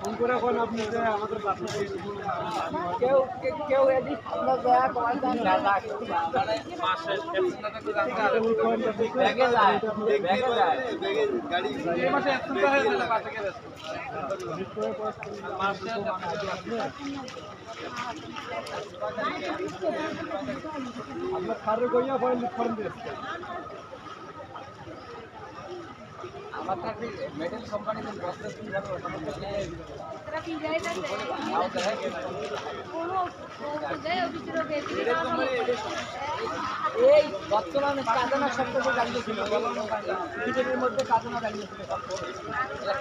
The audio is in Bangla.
ফোন করে কোন আপনি আমাদের কেউ কেউ এদিক আমরা দয়া করার না মাসে ব্যাগে যায় গাড়ি এই মাসে অ্যাক্সিডেন্ট হয়ে গেল পাশে গেছে মাসে আমরা খারে গইয়া পরে লিখফর্ম দিয়েছে আমার কাছে মেটাল কোম্পানিতে প্রসেস কিভাবে সমস্যা নেই তারা কি যায় না এই বর্তমানে কাজনা শব্দটি জানিয়েছিল বিজেপির মধ্যে কাজনা জানিয়েছিল